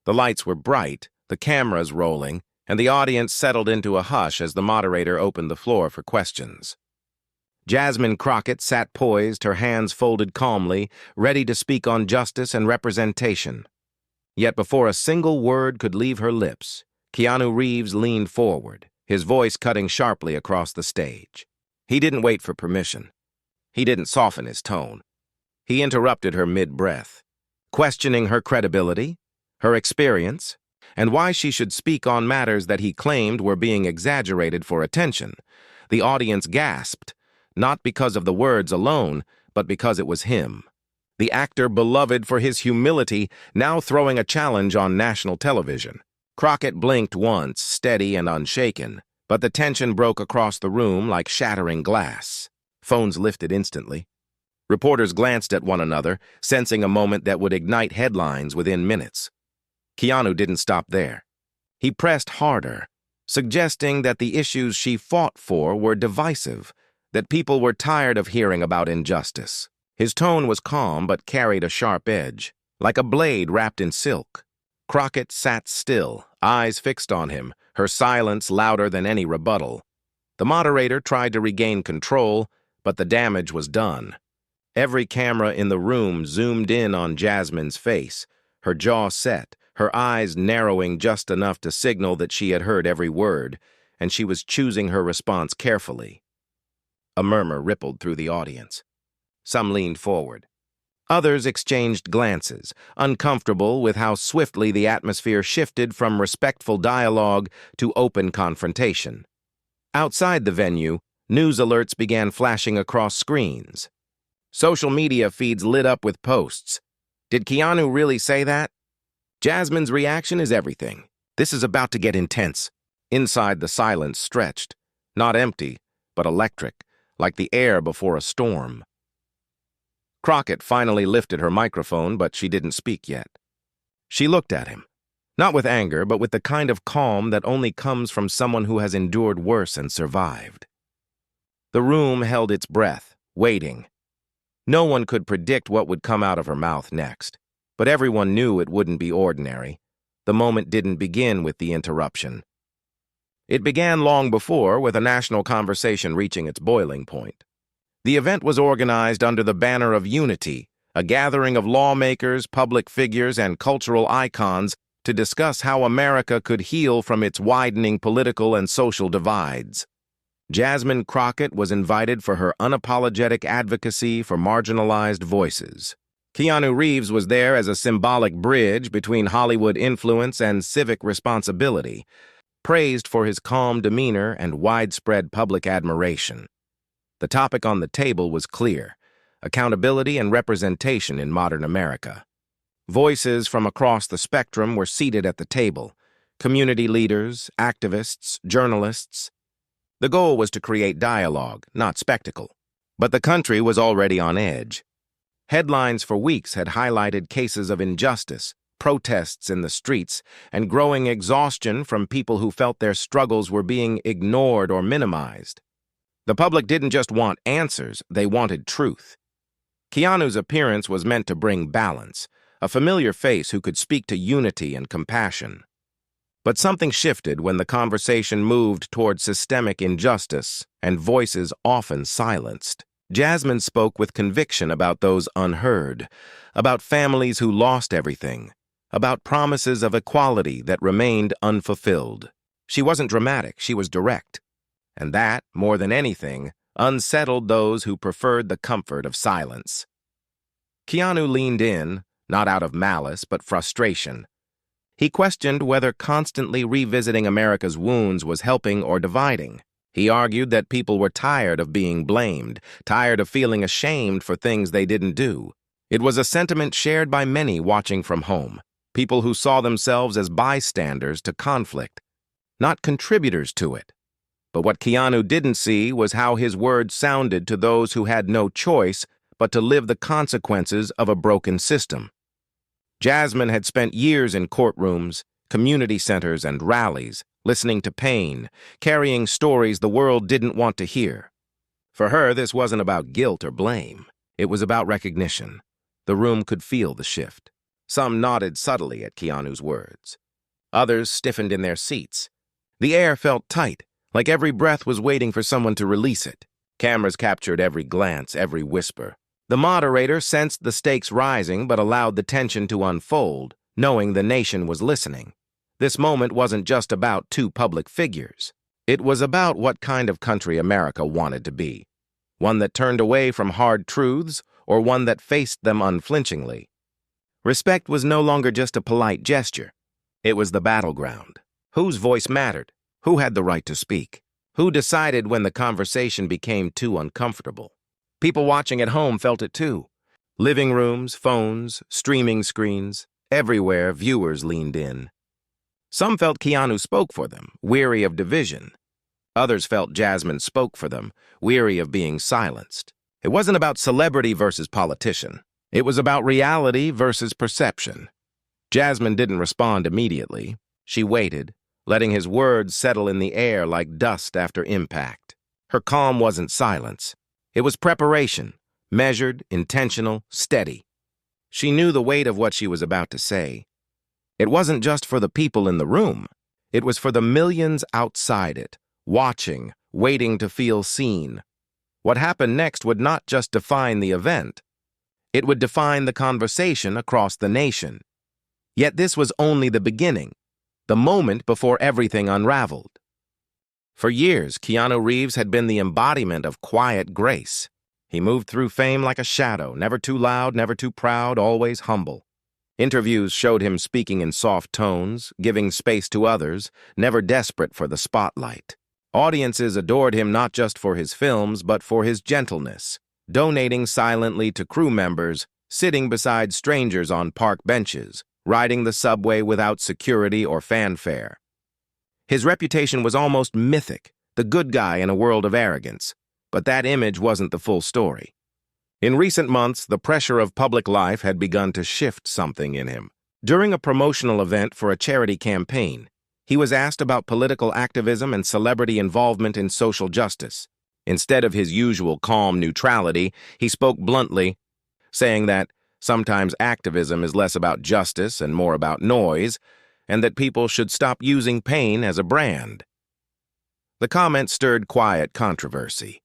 The lights were bright, the cameras rolling, and the audience settled into a hush as the moderator opened the floor for questions. Jasmine Crockett sat poised, her hands folded calmly, ready to speak on justice and representation. Yet before a single word could leave her lips, Keanu Reeves leaned forward, his voice cutting sharply across the stage. He didn't wait for permission. He didn't soften his tone. He interrupted her mid-breath, questioning her credibility, her experience, and why she should speak on matters that he claimed were being exaggerated for attention. The audience gasped, not because of the words alone, but because it was him. The actor beloved for his humility, now throwing a challenge on national television. Crockett blinked once, steady and unshaken, but the tension broke across the room like shattering glass. Phones lifted instantly. Reporters glanced at one another, sensing a moment that would ignite headlines within minutes. Keanu didn't stop there. He pressed harder, suggesting that the issues she fought for were divisive, that people were tired of hearing about injustice. His tone was calm but carried a sharp edge, like a blade wrapped in silk. Crockett sat still, eyes fixed on him, her silence louder than any rebuttal. The moderator tried to regain control, but the damage was done. Every camera in the room zoomed in on Jasmine's face, her jaw set, her eyes narrowing just enough to signal that she had heard every word, and she was choosing her response carefully. A murmur rippled through the audience. Some leaned forward. Others exchanged glances, uncomfortable with how swiftly the atmosphere shifted from respectful dialogue to open confrontation. Outside the venue, news alerts began flashing across screens. Social media feeds lit up with posts. Did Keanu really say that? Jasmine's reaction is everything. This is about to get intense. Inside, the silence stretched, not empty, but electric, like the air before a storm. Crockett finally lifted her microphone, but she didn't speak yet. She looked at him, not with anger, but with the kind of calm that only comes from someone who has endured worse and survived. The room held its breath, waiting. No one could predict what would come out of her mouth next, but everyone knew it wouldn't be ordinary. The moment didn't begin with the interruption. It began long before, with a national conversation reaching its boiling point. The event was organized under the banner of unity, a gathering of lawmakers, public figures, and cultural icons to discuss how America could heal from its widening political and social divides. Jasmine Crockett was invited for her unapologetic advocacy for marginalized voices. Keanu Reeves was there as a symbolic bridge between Hollywood influence and civic responsibility, praised for his calm demeanor and widespread public admiration. The topic on the table was clear: accountability and representation in modern America. Voices from across the spectrum were seated at the table: community leaders, activists, journalists. The goal was to create dialogue, not spectacle. But the country was already on edge. Headlines for weeks had highlighted cases of injustice, protests in the streets, and growing exhaustion from people who felt their struggles were being ignored or minimized. The public didn't just want answers, they wanted truth. Keanu's appearance was meant to bring balance, a familiar face who could speak to unity and compassion. But something shifted when the conversation moved toward systemic injustice and voices often silenced. Jasmine spoke with conviction about those unheard, about families who lost everything, about promises of equality that remained unfulfilled. She wasn't dramatic, she was direct. And that, more than anything, unsettled those who preferred the comfort of silence. Keanu leaned in, not out of malice, but frustration. He questioned whether constantly revisiting America's wounds was helping or dividing. He argued that people were tired of being blamed, tired of feeling ashamed for things they didn't do. It was a sentiment shared by many watching from home, people who saw themselves as bystanders to conflict, not contributors to it. But what Keanu didn't see was how his words sounded to those who had no choice but to live the consequences of a broken system. Jasmine had spent years in courtrooms, community centers, and rallies, listening to pain, carrying stories the world didn't want to hear. For her, this wasn't about guilt or blame. It was about recognition. The room could feel the shift. Some nodded subtly at Keanu's words. Others stiffened in their seats. The air felt tight, like every breath was waiting for someone to release it. Cameras captured every glance, every whisper. The moderator sensed the stakes rising but allowed the tension to unfold, knowing the nation was listening. This moment wasn't just about two public figures. It was about what kind of country America wanted to be. One that turned away from hard truths, or one that faced them unflinchingly. Respect was no longer just a polite gesture. It was the battleground. Whose voice mattered? Who had the right to speak? Who decided when the conversation became too uncomfortable? People watching at home felt it too. Living rooms, phones, streaming screens, everywhere viewers leaned in. Some felt Keanu spoke for them, weary of division. Others felt Jasmine spoke for them, weary of being silenced. It wasn't about celebrity versus politician. It was about reality versus perception. Jasmine didn't respond immediately. She waited, letting his words settle in the air like dust after impact. Her calm wasn't silence. It was preparation, measured, intentional, steady. She knew the weight of what she was about to say. It wasn't just for the people in the room. It was for the millions outside it, watching, waiting to feel seen. What happened next would not just define the event. It would define the conversation across the nation. Yet this was only the beginning, the moment before everything unraveled. For years, Keanu Reeves had been the embodiment of quiet grace. He moved through fame like a shadow, never too loud, never too proud, always humble. Interviews showed him speaking in soft tones, giving space to others, never desperate for the spotlight. Audiences adored him not just for his films, but for his gentleness, donating silently to crew members, sitting beside strangers on park benches, riding the subway without security or fanfare. His reputation was almost mythic, the good guy in a world of arrogance. But that image wasn't the full story. In recent months, the pressure of public life had begun to shift something in him. During a promotional event for a charity campaign, he was asked about political activism and celebrity involvement in social justice. Instead of his usual calm neutrality, he spoke bluntly, saying that sometimes activism is less about justice and more about noise, and that people should stop using pain as a brand. The comment stirred quiet controversy.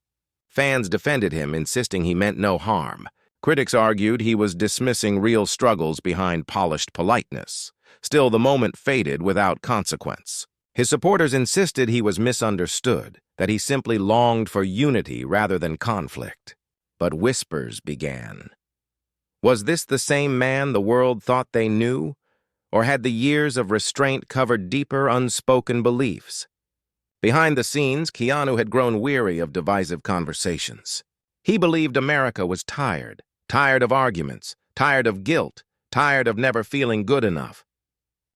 Fans defended him, insisting he meant no harm. Critics argued he was dismissing real struggles behind polished politeness. Still, the moment faded without consequence. His supporters insisted he was misunderstood, that he simply longed for unity rather than conflict. But whispers began. Was this the same man the world thought they knew? Or had the years of restraint covered deeper, unspoken beliefs? Behind the scenes, Keanu had grown weary of divisive conversations. He believed America was tired of arguments, tired of guilt, tired of never feeling good enough.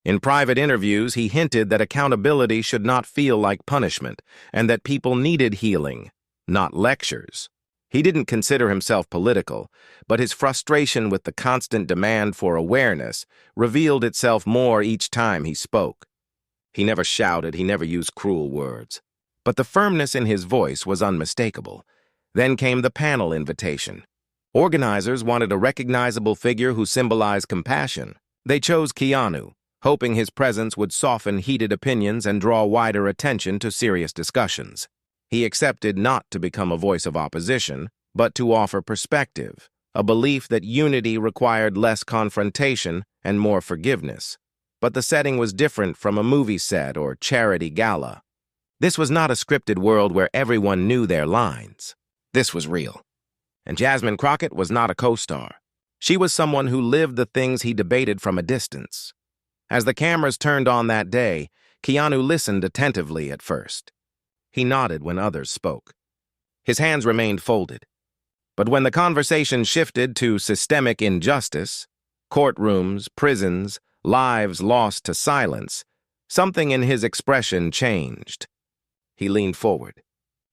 In private interviews, he hinted that accountability should not feel like punishment, and that people needed healing, not lectures. He didn't consider himself political, but his frustration with the constant demand for awareness revealed itself more each time he spoke. He never shouted, he never used cruel words. But the firmness in his voice was unmistakable. Then came the panel invitation. Organizers wanted a recognizable figure who symbolized compassion. They chose Keanu, hoping his presence would soften heated opinions and draw wider attention to serious discussions. He accepted not to become a voice of opposition, but to offer perspective, a belief that unity required less confrontation and more forgiveness. But the setting was different from a movie set or charity gala. This was not a scripted world where everyone knew their lines. This was real. And Jasmine Crockett was not a co-star. She was someone who lived the things he debated from a distance. As the cameras turned on that day, Keanu listened attentively at first. He nodded when others spoke. His hands remained folded. But when the conversation shifted to systemic injustice, courtrooms, prisons, lives lost to silence, something in his expression changed. He leaned forward.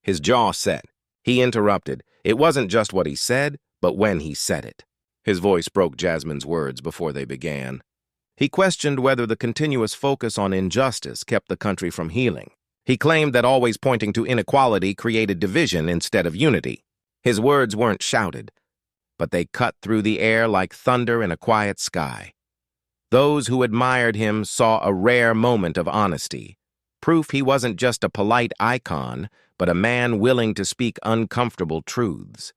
His jaw set. He interrupted. It wasn't just what he said, but when he said it. His voice broke Jasmine's words before they began. He questioned whether the continuous focus on injustice kept the country from healing. He claimed that always pointing to inequality created division instead of unity. His words weren't shouted, but they cut through the air like thunder in a quiet sky. Those who admired him saw a rare moment of honesty, proof he wasn't just a polite icon, but a man willing to speak uncomfortable truths.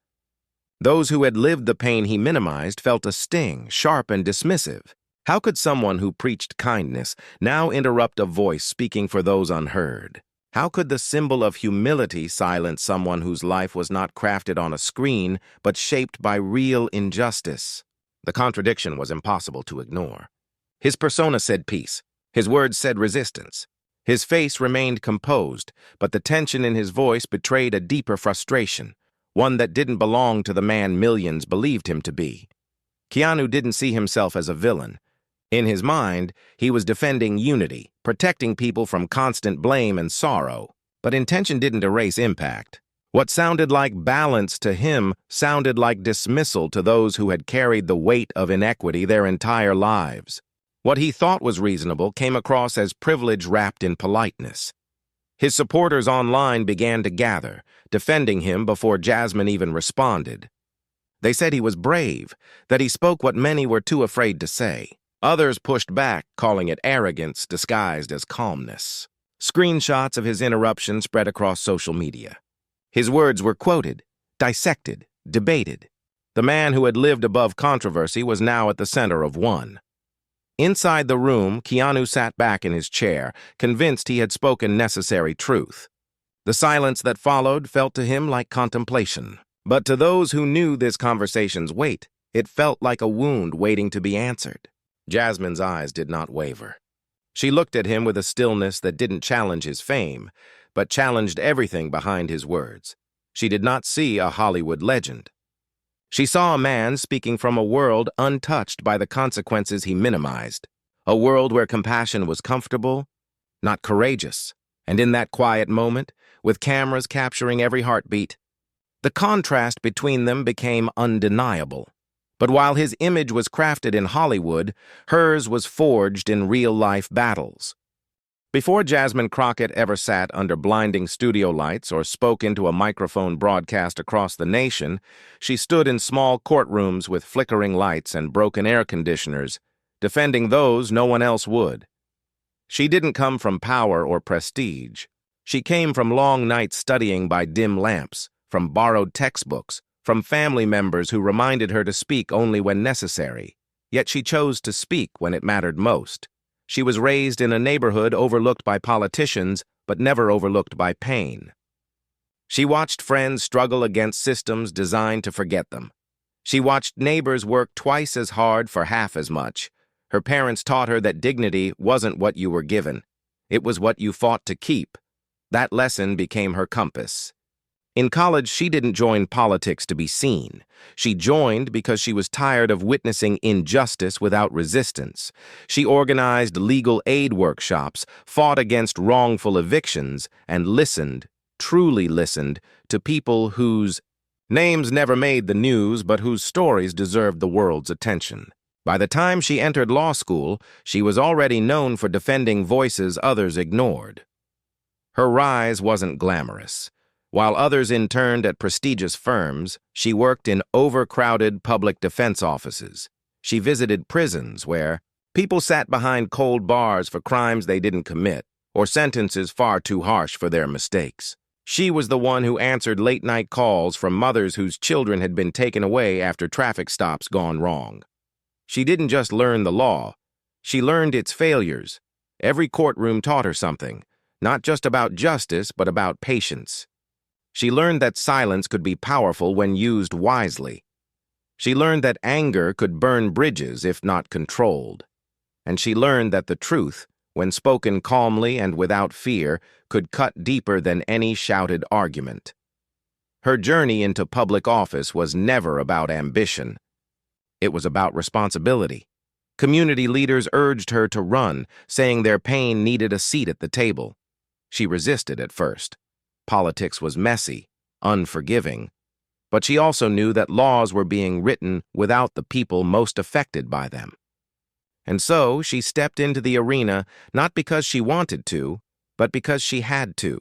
Those who had lived the pain he minimized felt a sting, sharp and dismissive. How could someone who preached kindness now interrupt a voice speaking for those unheard? How could the symbol of humility silence someone whose life was not crafted on a screen, but shaped by real injustice? The contradiction was impossible to ignore. His persona said peace. His words said resistance. His face remained composed, but the tension in his voice betrayed a deeper frustration, one that didn't belong to the man millions believed him to be. Keanu didn't see himself as a villain. In his mind, he was defending unity, protecting people from constant blame and sorrow. But intention didn't erase impact. What sounded like balance to him sounded like dismissal to those who had carried the weight of inequity their entire lives. What he thought was reasonable came across as privilege wrapped in politeness. His supporters online began to gather, defending him before Jasmine even responded. They said he was brave, that he spoke what many were too afraid to say. Others pushed back, calling it arrogance disguised as calmness. Screenshots of his interruption spread across social media. His words were quoted, dissected, debated. The man who had lived above controversy was now at the center of one. Inside the room, Keanu sat back in his chair, convinced he had spoken necessary truth. The silence that followed felt to him like contemplation. But to those who knew this conversation's weight, it felt like a wound waiting to be answered. Jasmine's eyes did not waver. She looked at him with a stillness that didn't challenge his fame, but challenged everything behind his words. She did not see a Hollywood legend. She saw a man speaking from a world untouched by the consequences he minimized, a world where compassion was comfortable, not courageous. And in that quiet moment, with cameras capturing every heartbeat, the contrast between them became undeniable. But while his image was crafted in Hollywood, hers was forged in real-life battles. Before Jasmine Crockett ever sat under blinding studio lights or spoke into a microphone broadcast across the nation, she stood in small courtrooms with flickering lights and broken air conditioners, defending those no one else would. She didn't come from power or prestige. She came from long nights studying by dim lamps, from borrowed textbooks, from family members who reminded her to speak only when necessary. Yet she chose to speak when it mattered most. She was raised in a neighborhood overlooked by politicians, but never overlooked by pain. She watched friends struggle against systems designed to forget them. She watched neighbors work twice as hard for half as much. Her parents taught her that dignity wasn't what you were given. It was what you fought to keep. That lesson became her compass. In college, she didn't join politics to be seen. She joined because she was tired of witnessing injustice without resistance. She organized legal aid workshops, fought against wrongful evictions, and listened, truly listened, to people whose names never made the news but whose stories deserved the world's attention. By the time she entered law school, she was already known for defending voices others ignored. Her rise wasn't glamorous. While others interned at prestigious firms, she worked in overcrowded public defense offices. She visited prisons where people sat behind cold bars for crimes they didn't commit, or sentences far too harsh for their mistakes. She was the one who answered late-night calls from mothers whose children had been taken away after traffic stops gone wrong. She didn't just learn the law. She learned its failures. Every courtroom taught her something, not just about justice, but about patience. She learned that silence could be powerful when used wisely. She learned that anger could burn bridges if not controlled. And she learned that the truth, when spoken calmly and without fear, could cut deeper than any shouted argument. Her journey into public office was never about ambition. It was about responsibility. Community leaders urged her to run, saying their pain needed a seat at the table. She resisted at first. Politics was messy, unforgiving, but she also knew that laws were being written without the people most affected by them. And so she stepped into the arena not because she wanted to, but because she had to.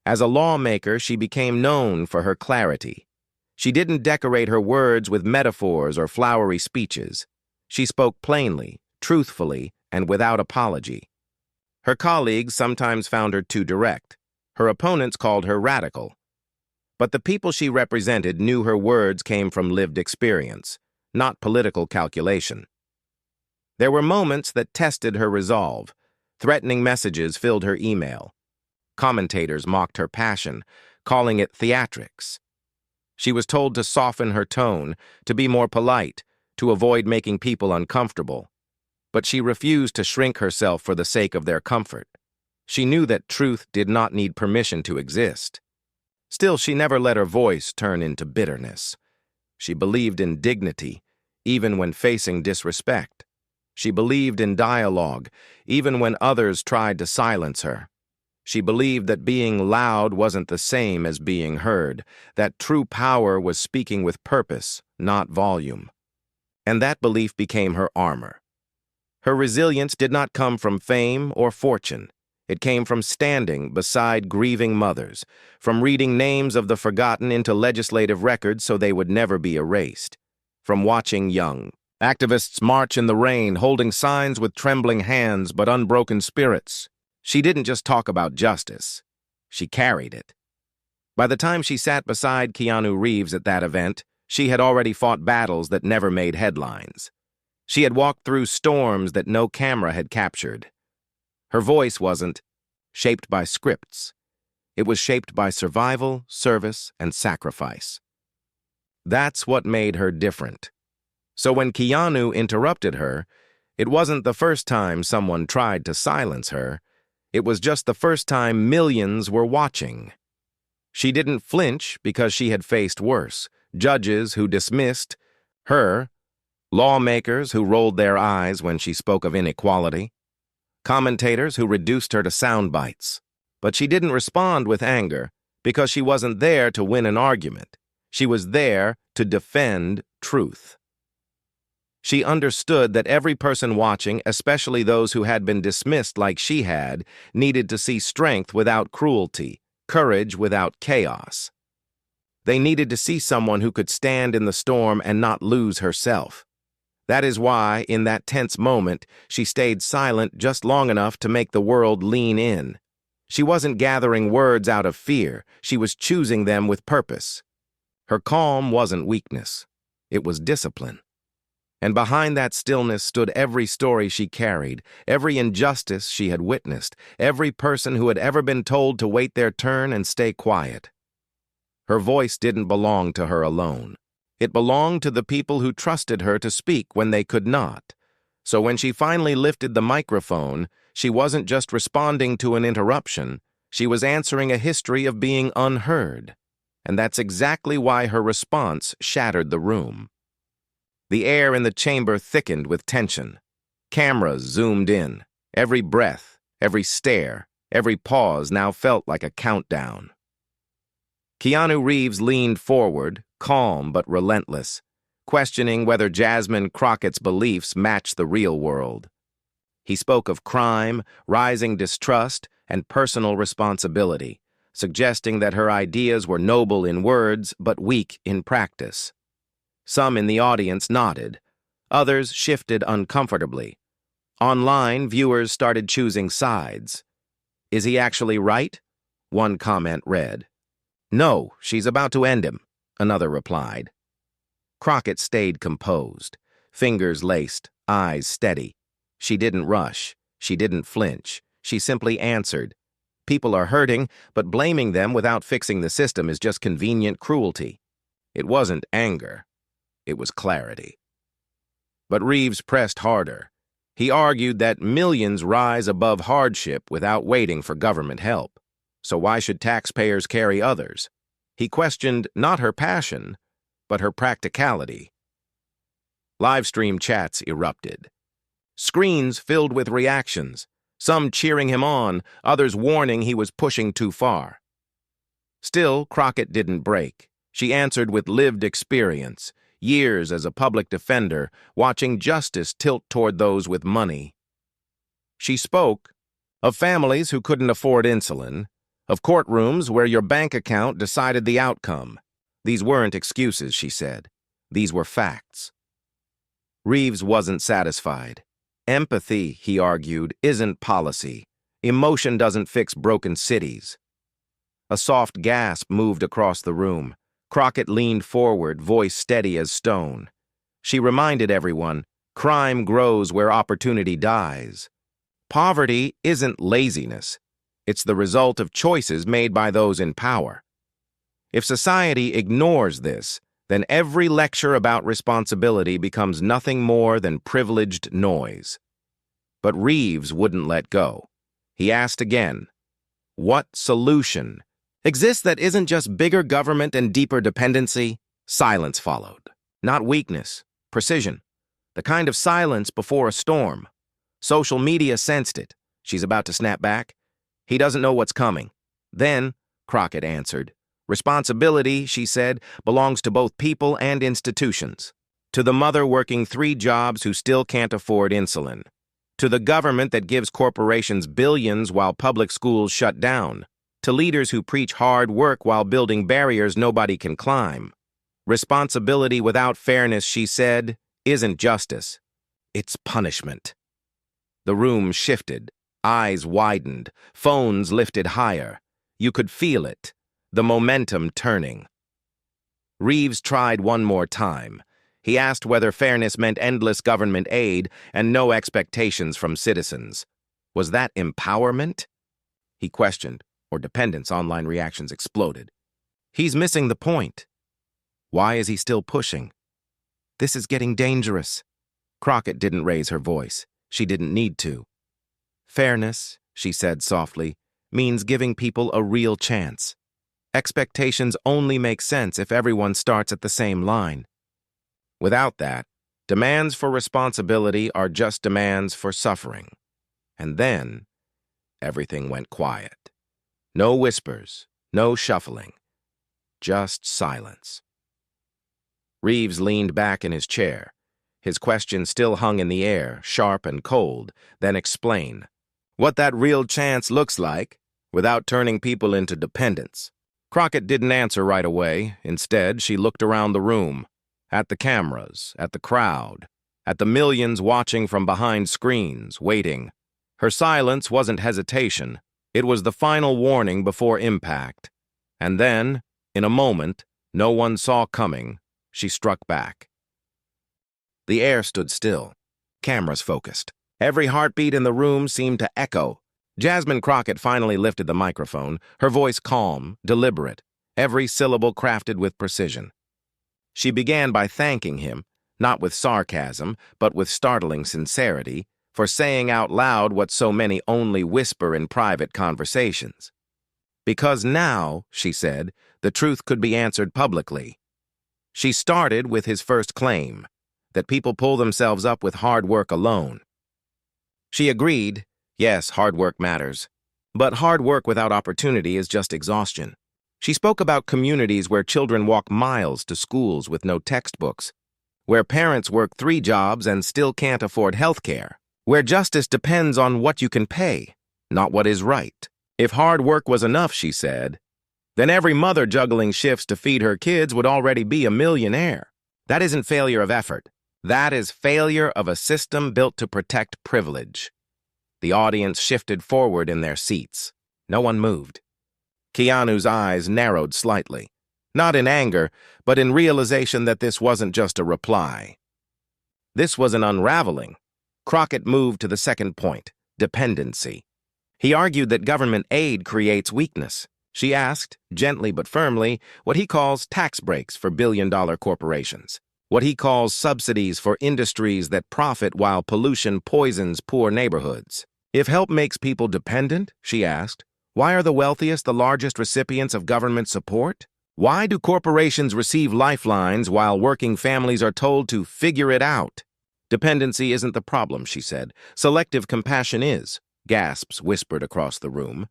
As a lawmaker, she became known for her clarity. She didn't decorate her words with metaphors or flowery speeches. She spoke plainly, truthfully, and without apology. Her colleagues sometimes found her too direct. Her opponents called her radical. But the people she represented knew her words came from lived experience, not political calculation. There were moments that tested her resolve. Threatening messages filled her email. Commentators mocked her passion, calling it theatrics. She was told to soften her tone, to be more polite, to avoid making people uncomfortable. But she refused to shrink herself for the sake of their comfort. She knew that truth did not need permission to exist. Still, she never let her voice turn into bitterness. She believed in dignity, even when facing disrespect. She believed in dialogue, even when others tried to silence her. She believed that being loud wasn't the same as being heard, that true power was speaking with purpose, not volume. And that belief became her armor. Her resilience did not come from fame or fortune. It came from standing beside grieving mothers, from reading names of the forgotten into legislative records so they would never be erased, from watching young activists march in the rain, holding signs with trembling hands but unbroken spirits. She didn't just talk about justice. She carried it. By the time she sat beside Keanu Reeves at that event, she had already fought battles that never made headlines. She had walked through storms that no camera had captured. Her voice wasn't shaped by scripts. It was shaped by survival, service, and sacrifice. That's what made her different. So when Keanu interrupted her, it wasn't the first time someone tried to silence her. It was just the first time millions were watching. She didn't flinch because she had faced worse. Judges who dismissed her, lawmakers who rolled their eyes when she spoke of inequality, commentators who reduced her to sound bites. But she didn't respond with anger because she wasn't there to win an argument. She was there to defend truth. She understood that every person watching, especially those who had been dismissed like she had, needed to see strength without cruelty, courage without chaos. They needed to see someone who could stand in the storm and not lose herself. That is why, in that tense moment, she stayed silent just long enough to make the world lean in. She wasn't gathering words out of fear. She was choosing them with purpose. Her calm wasn't weakness. It was discipline. And behind that stillness stood every story she carried, every injustice she had witnessed, every person who had ever been told to wait their turn and stay quiet. Her voice didn't belong to her alone. It belonged to the people who trusted her to speak when they could not. So when she finally lifted the microphone, she wasn't just responding to an interruption, she was answering a history of being unheard. And that's exactly why her response shattered the room. The air in the chamber thickened with tension. Cameras zoomed in. Every breath, every stare, every pause now felt like a countdown. Keanu Reeves leaned forward, calm but relentless, questioning whether Jasmine Crockett's beliefs matched the real world. He spoke of crime, rising distrust, and personal responsibility, suggesting that her ideas were noble in words but weak in practice. Some in the audience nodded. Others shifted uncomfortably. Online, viewers started choosing sides. "Is he actually right?" one comment read. "No, she's about to end him," another replied. Crockett stayed composed, fingers laced, eyes steady. She didn't rush. She didn't flinch. She simply answered. People are hurting, but blaming them without fixing the system is just convenient cruelty. It wasn't anger. It was clarity. But Reeves pressed harder. He argued that millions rise above hardship without waiting for government help. So why should taxpayers carry others? He questioned not her passion, but her practicality. Livestream chats erupted. Screens filled with reactions, some cheering him on, others warning he was pushing too far. Still, Crockett didn't break. She answered with lived experience, years as a public defender, watching justice tilt toward those with money. She spoke of families who couldn't afford insulin, of courtrooms where your bank account decided the outcome. These weren't excuses, she said. These were facts. Reeves wasn't satisfied. Empathy, he argued, isn't policy. Emotion doesn't fix broken cities. A soft gasp moved across the room. Crockett leaned forward, voice steady as stone. She reminded everyone, crime grows where opportunity dies. Poverty isn't laziness. It's the result of choices made by those in power. If society ignores this, then every lecture about responsibility becomes nothing more than privileged noise. But Reeves wouldn't let go. He asked again, what solution exists that isn't just bigger government and deeper dependency? Silence followed. Not weakness, precision. The kind of silence before a storm. Social media sensed it. She's about to snap back. He doesn't know what's coming. Then, Crockett answered, responsibility, she said, belongs to both people and institutions. To the mother working 3 jobs who still can't afford insulin. To the government that gives corporations billions while public schools shut down. To leaders who preach hard work while building barriers nobody can climb. Responsibility without fairness, she said, isn't justice. It's punishment. The room shifted. Eyes widened. Phones lifted higher. You could feel it. The momentum turning. Reeves tried one more time. He asked whether fairness meant endless government aid and no expectations from citizens. Was that empowerment? He questioned, or dependence. Online reactions exploded. He's missing the point. Why is he still pushing? This is getting dangerous. Crockett didn't raise her voice. She didn't need to. Fairness, she said softly, means giving people a real chance. Expectations only make sense if everyone starts at the same line. Without that, demands for responsibility are just demands for suffering. And then, everything went quiet. No whispers, no shuffling, just silence. Reeves leaned back in his chair. His question still hung in the air, sharp and cold. Then explain what that real chance looks like without turning people into dependents. Crockett didn't answer right away. Instead, she looked around the room, at the cameras, at the crowd, at the millions watching from behind screens, waiting. Her silence wasn't hesitation. It was the final warning before impact. And then, in a moment, no one saw coming, she struck back. The air stood still. Cameras focused. Every heartbeat in the room seemed to echo. Jasmine Crockett finally lifted the microphone, her voice calm, deliberate, every syllable crafted with precision. She began by thanking him, not with sarcasm, but with startling sincerity, for saying out loud what so many only whisper in private conversations. Because now, she said, the truth could be answered publicly. She started with his first claim, that people pull themselves up with hard work alone. She agreed, yes, hard work matters. But hard work without opportunity is just exhaustion. She spoke about communities where children walk miles to schools with no textbooks, where parents work 3 jobs and still can't afford health care, where justice depends on what you can pay, not what is right. If hard work was enough, she said, then every mother juggling shifts to feed her kids would already be a millionaire. That isn't failure of effort. That is failure of a system built to protect privilege. The audience shifted forward in their seats. No one moved. Keanu's eyes narrowed slightly, not in anger, but in realization that this wasn't just a reply. This was an unraveling. Crockett moved to the second point, dependency. He argued that government aid creates weakness. She asked, gently but firmly, what he calls tax breaks for billion-dollar corporations, what he calls subsidies for industries that profit while pollution poisons poor neighborhoods. If help makes people dependent, she asked, why are the wealthiest the largest recipients of government support? Why do corporations receive lifelines while working families are told to figure it out? Dependency isn't the problem, she said. Selective compassion is. Gasps whispered across the room.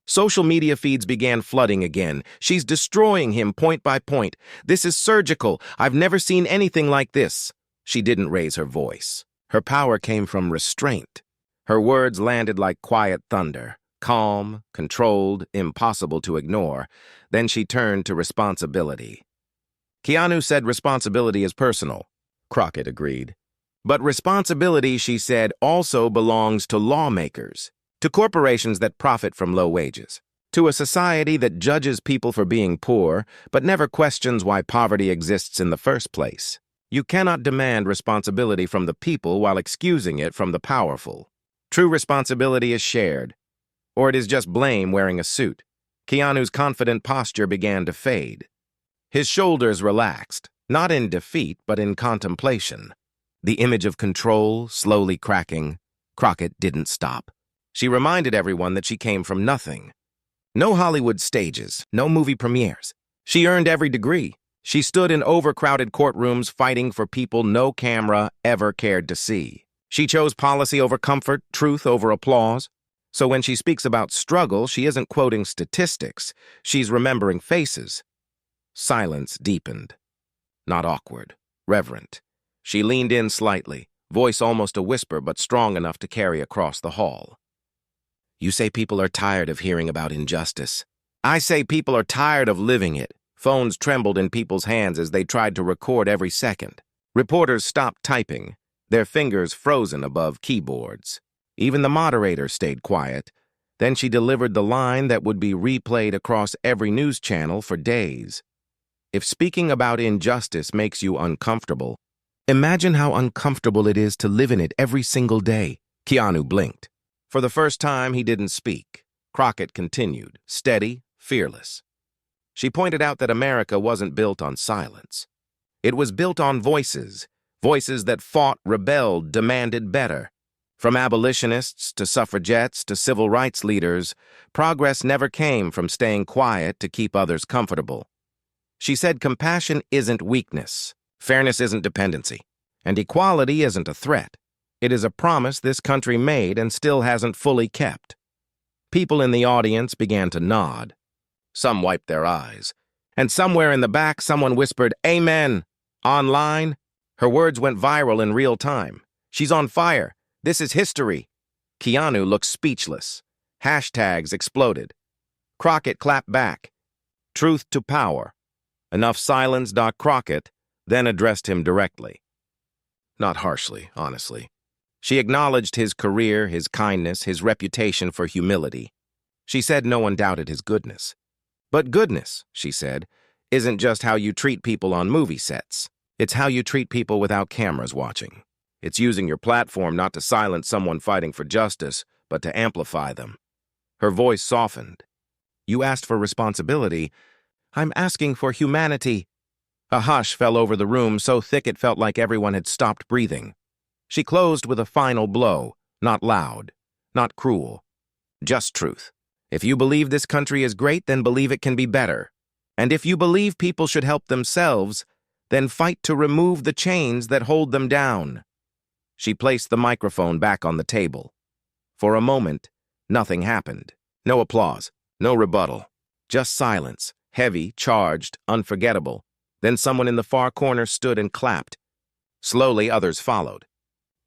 Social media feeds began flooding again. She's destroying him point by point. This is surgical. I've never seen anything like this. She didn't raise her voice. Her power came from restraint. Her words landed like quiet thunder. Calm, controlled, impossible to ignore. Then she turned to responsibility. Keanu said responsibility is personal. Crockett agreed. But responsibility, she said, also belongs to lawmakers, to corporations that profit from low wages, to a society that judges people for being poor but never questions why poverty exists in the first place. You cannot demand responsibility from the people while excusing it from the powerful. True responsibility is shared, or it is just blame wearing a suit. Keanu's confident posture began to fade. His shoulders relaxed, not in defeat but in contemplation. The image of control slowly cracking. Crockett didn't stop. She reminded everyone that she came from nothing. No Hollywood stages, no movie premieres. She earned every degree. She stood in overcrowded courtrooms fighting for people no camera ever cared to see. She chose policy over comfort, truth over applause. So when she speaks about struggle, she isn't quoting statistics. She's remembering faces. Silence deepened. Not awkward, reverent. She leaned in slightly, voice almost a whisper but strong enough to carry across the hall. You say people are tired of hearing about injustice. I say people are tired of living it. Phones trembled in people's hands as they tried to record every second. Reporters stopped typing, their fingers frozen above keyboards. Even the moderator stayed quiet. Then she delivered the line that would be replayed across every news channel for days. If speaking about injustice makes you uncomfortable, imagine how uncomfortable it is to live in it every single day. Keanu blinked. For the first time, he didn't speak. Crockett continued, steady, fearless. She pointed out that America wasn't built on silence. It was built on voices, voices that fought, rebelled, demanded better. From abolitionists to suffragettes to civil rights leaders, progress never came from staying quiet to keep others comfortable. She said compassion isn't weakness, fairness isn't dependency, and equality isn't a threat. It is a promise this country made and still hasn't fully kept. People in the audience began to nod. Some wiped their eyes. And somewhere in the back, someone whispered, "Amen." Online, her words went viral in real time. She's on fire. This is history. Keanu looked speechless. Hashtags exploded. Crockett clapped back. Truth to power. Enough silence. Crockett then addressed him directly. Not harshly, honestly. She acknowledged his career, his kindness, his reputation for humility. She said no one doubted his goodness. But goodness, she said, isn't just how you treat people on movie sets. It's how you treat people without cameras watching. It's using your platform not to silence someone fighting for justice, but to amplify them. Her voice softened. You asked for responsibility. I'm asking for humanity. A hush fell over the room so thick it felt like everyone had stopped breathing. She closed with a final blow, not loud, not cruel, just truth. If you believe this country is great, then believe it can be better. And if you believe people should help themselves, then fight to remove the chains that hold them down. She placed the microphone back on the table. For a moment, nothing happened. No applause, no rebuttal, just silence, heavy, charged, unforgettable. Then someone in the far corner stood and clapped. Slowly, others followed.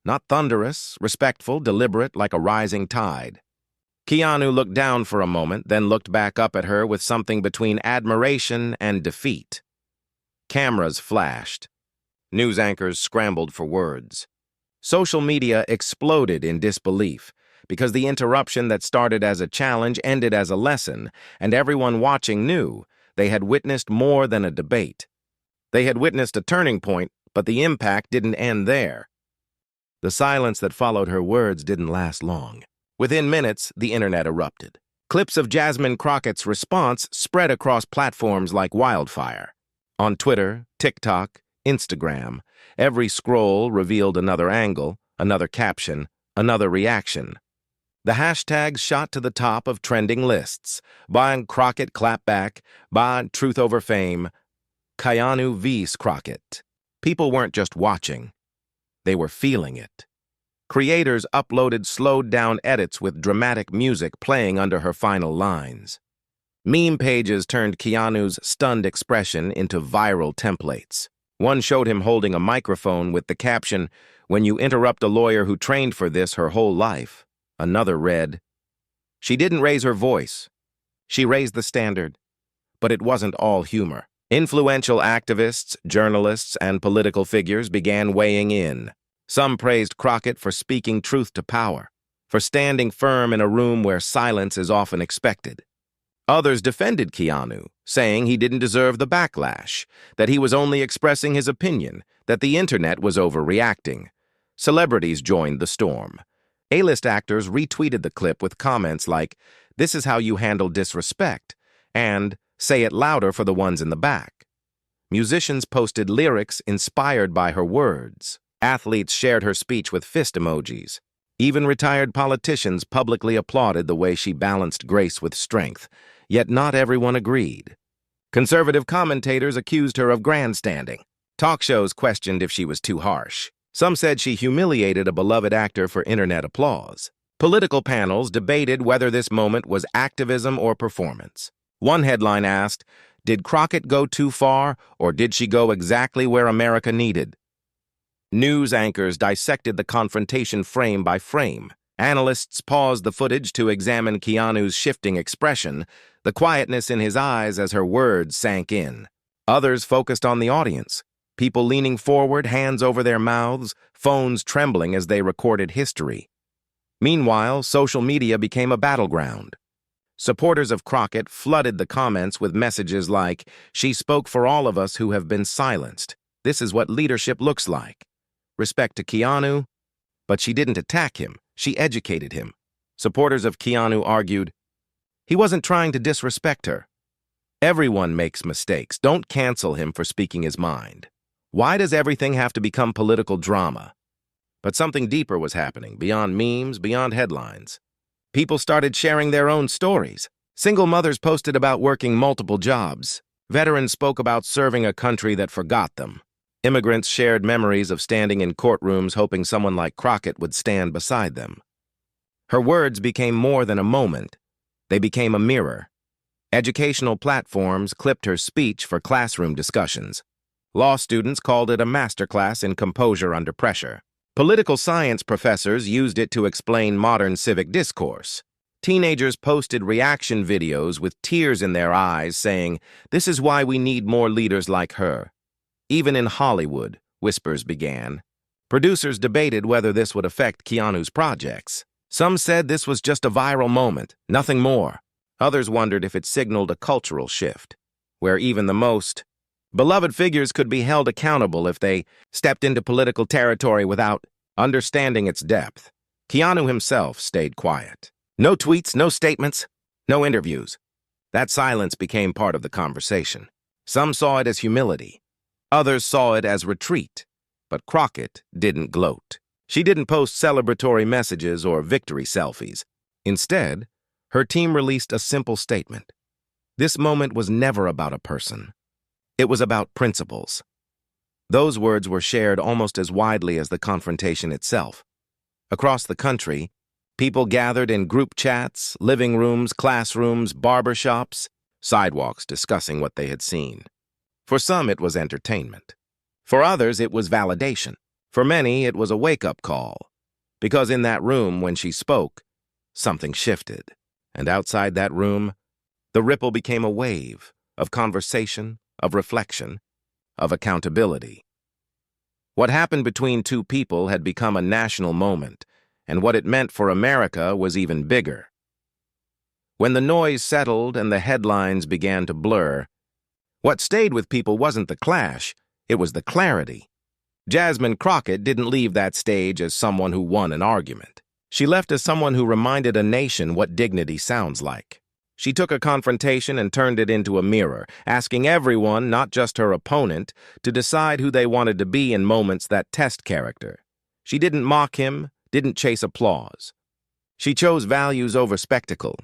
Not thunderous, respectful, deliberate, like a rising tide. Keanu looked down for a moment, then looked back up at her with something between admiration and defeat. Cameras flashed. News anchors scrambled for words. Social media exploded in disbelief because the interruption that started as a challenge ended as a lesson, and everyone watching knew they had witnessed more than a debate. They had witnessed a turning point, but the impact didn't end there. The silence that followed her words didn't last long. Within minutes, the internet erupted. Clips of Jasmine Crockett's response spread across platforms like wildfire. On Twitter, TikTok, Instagram, every scroll revealed another angle, another caption, another reaction. The hashtags shot to the top of trending lists. Ban Crockett Clapback, Ban Truth Over Fame, Keanu Reeves Crockett. People weren't just watching. They were feeling it. Creators uploaded slowed-down edits with dramatic music playing under her final lines. Meme pages turned Keanu's stunned expression into viral templates. One showed him holding a microphone with the caption, "When you interrupt a lawyer who trained for this her whole life." Another read, "She didn't raise her voice. She raised the standard." But it wasn't all humor. Influential activists, journalists, and political figures began weighing in. Some praised Crockett for speaking truth to power, for standing firm in a room where silence is often expected. Others defended Keanu, saying he didn't deserve the backlash, that he was only expressing his opinion, that the internet was overreacting. Celebrities joined the storm. A-list actors retweeted the clip with comments like, "This is how you handle disrespect," and "Say it louder for the ones in the back." Musicians posted lyrics inspired by her words. Athletes shared her speech with fist emojis. Even retired politicians publicly applauded the way she balanced grace with strength, yet not everyone agreed. Conservative commentators accused her of grandstanding. Talk shows questioned if she was too harsh. Some said she humiliated a beloved actor for internet applause. Political panels debated whether this moment was activism or performance. One headline asked, "Did Crockett go too far, or did she go exactly where America needed?" News anchors dissected the confrontation frame by frame. Analysts paused the footage to examine Keanu's shifting expression, the quietness in his eyes as her words sank in. Others focused on the audience, people leaning forward, hands over their mouths, phones trembling as they recorded history. Meanwhile, social media became a battleground. Supporters of Crockett flooded the comments with messages like, "She spoke for all of us who have been silenced. This is what leadership looks like." Respect to Keanu, but she didn't attack him, she educated him. Supporters of Keanu argued, he wasn't trying to disrespect her. Everyone makes mistakes. Don't cancel him for speaking his mind. Why does everything have to become political drama? But something deeper was happening, beyond memes, beyond headlines. People started sharing their own stories. Single mothers posted about working multiple jobs. Veterans spoke about serving a country that forgot them. Immigrants shared memories of standing in courtrooms hoping someone like Crockett would stand beside them. Her words became more than a moment. They became a mirror. Educational platforms clipped her speech for classroom discussions. Law students called it a masterclass in composure under pressure. Political science professors used it to explain modern civic discourse. Teenagers posted reaction videos with tears in their eyes saying, "This is why we need more leaders like her." Even in Hollywood, whispers began. Producers debated whether this would affect Keanu's projects. Some said this was just a viral moment, nothing more. Others wondered if it signaled a cultural shift, where even the most beloved figures could be held accountable if they stepped into political territory without understanding its depth. Keanu himself stayed quiet. No tweets, no statements, no interviews. That silence became part of the conversation. Some saw it as humility. Others saw it as retreat, but Crockett didn't gloat. She didn't post celebratory messages or victory selfies. Instead, her team released a simple statement. This moment was never about a person. It was about principles. Those words were shared almost as widely as the confrontation itself. Across the country, people gathered in group chats, living rooms, classrooms, barbershops, sidewalks discussing what they had seen. For some, it was entertainment. For others, it was validation. For many, it was a wake-up call. Because in that room, when she spoke, something shifted. And outside that room, the ripple became a wave of conversation, of reflection, of accountability. What happened between two people had become a national moment, and what it meant for America was even bigger. When the noise settled and the headlines began to blur, what stayed with people wasn't the clash, it was the clarity. Jasmine Crockett didn't leave that stage as someone who won an argument. She left as someone who reminded a nation what dignity sounds like. She took a confrontation and turned it into a mirror, asking everyone, not just her opponent, to decide who they wanted to be in moments that test character. She didn't mock him, didn't chase applause. She chose values over spectacle.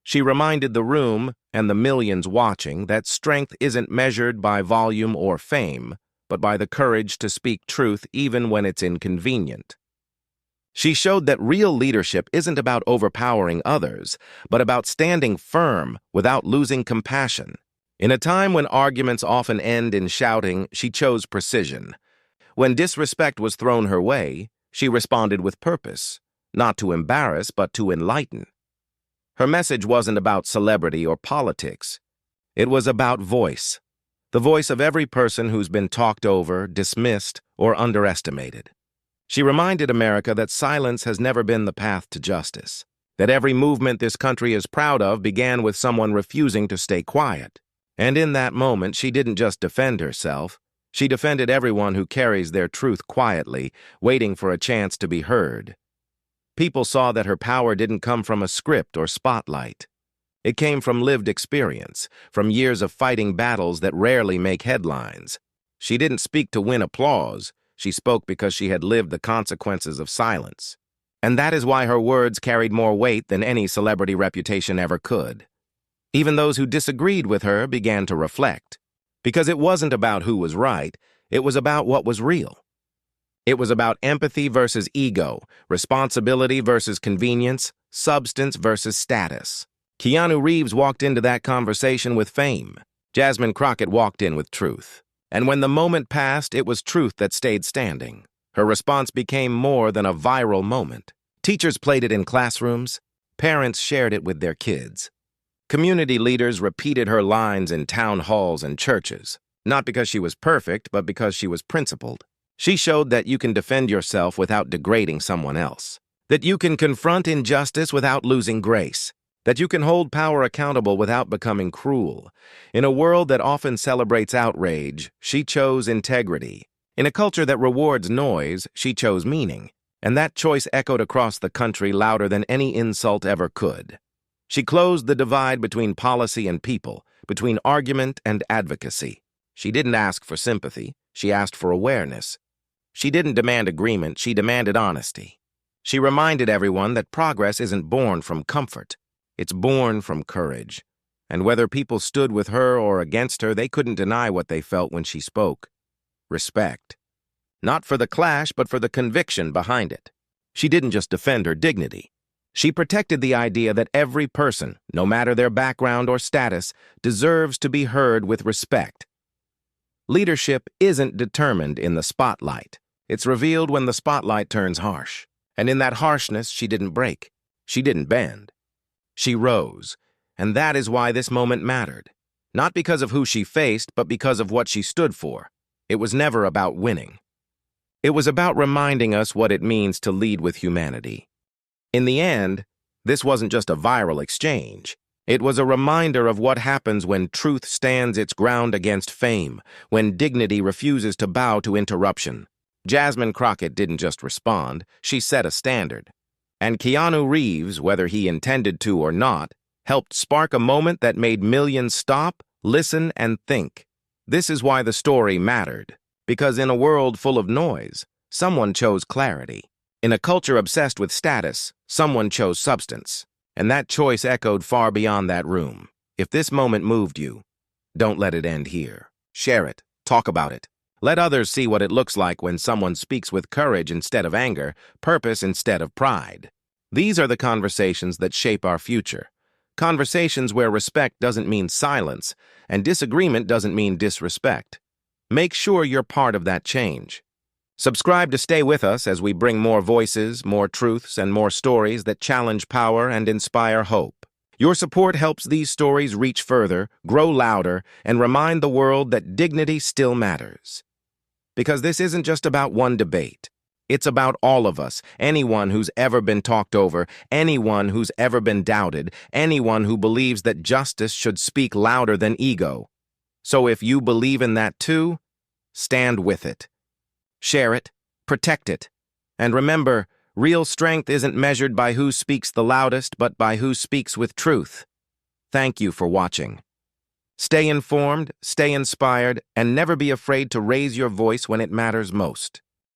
She reminded the room and the millions watching that strength isn't measured by volume or fame, but by the courage to speak truth even when it's inconvenient. She showed that real leadership isn't about overpowering others, but about standing firm without losing compassion. In a time when arguments often end in shouting, she chose precision. When disrespect was thrown her way, she responded with purpose, not to embarrass, but to enlighten. Her message wasn't about celebrity or politics. It was about voice, the voice of every person who's been talked over, dismissed, or underestimated. She reminded America that silence has never been the path to justice, that every movement this country is proud of began with someone refusing to stay quiet. And in that moment, she didn't just defend herself, she defended everyone who carries their truth quietly, waiting for a chance to be heard. People saw that her power didn't come from a script or spotlight. It came from lived experience, from years of fighting battles that rarely make headlines. She didn't speak to win applause. She spoke because she had lived the consequences of silence. And that is why her words carried more weight than any celebrity reputation ever could. Even those who disagreed with her began to reflect. Because it wasn't about who was right, it was about what was real. It was about empathy versus ego, responsibility versus convenience, substance versus status. Keanu Reeves walked into that conversation with fame. Jasmine Crockett walked in with truth. And when the moment passed, it was truth that stayed standing. Her response became more than a viral moment. Teachers played it in classrooms. Parents shared it with their kids. Community leaders repeated her lines in town halls and churches, not because she was perfect, but because she was principled. She showed that you can defend yourself without degrading someone else, that you can confront injustice without losing grace, that you can hold power accountable without becoming cruel. In a world that often celebrates outrage, she chose integrity. In a culture that rewards noise, she chose meaning, and that choice echoed across the country louder than any insult ever could. She closed the divide between policy and people, between argument and advocacy. She didn't ask for sympathy, she asked for awareness. She didn't demand agreement, she demanded honesty. She reminded everyone that progress isn't born from comfort, it's born from courage. And whether people stood with her or against her, they couldn't deny what they felt when she spoke. Respect. Not for the clash, but for the conviction behind it. She didn't just defend her dignity. She protected the idea that every person, no matter their background or status, deserves to be heard with respect. Leadership isn't determined in the spotlight. It's revealed when the spotlight turns harsh. And in that harshness, she didn't break. She didn't bend. She rose. And that is why this moment mattered. Not because of who she faced, but because of what she stood for. It was never about winning. It was about reminding us what it means to lead with humanity. In the end, this wasn't just a viral exchange. It was a reminder of what happens when truth stands its ground against fame, when dignity refuses to bow to interruption. Jasmine Crockett didn't just respond, she set a standard. And Keanu Reeves, whether he intended to or not, helped spark a moment that made millions stop, listen, and think. This is why the story mattered. Because in a world full of noise, someone chose clarity. In a culture obsessed with status, someone chose substance. And that choice echoed far beyond that room. If this moment moved you, don't let it end here. Share it. Talk about it. Let others see what it looks like when someone speaks with courage instead of anger, purpose instead of pride. These are the conversations that shape our future. Conversations where respect doesn't mean silence, and disagreement doesn't mean disrespect. Make sure you're part of that change. Subscribe to stay with us as we bring more voices, more truths, and more stories that challenge power and inspire hope. Your support helps these stories reach further, grow louder, and remind the world that dignity still matters. Because this isn't just about one debate. It's about all of us, anyone who's ever been talked over, anyone who's ever been doubted, anyone who believes that justice should speak louder than ego. So if you believe in that too, stand with it. Share it, protect it, and remember, real strength isn't measured by who speaks the loudest, but by who speaks with truth. Thank you for watching. Stay informed, stay inspired, and never be afraid to raise your voice when it matters most.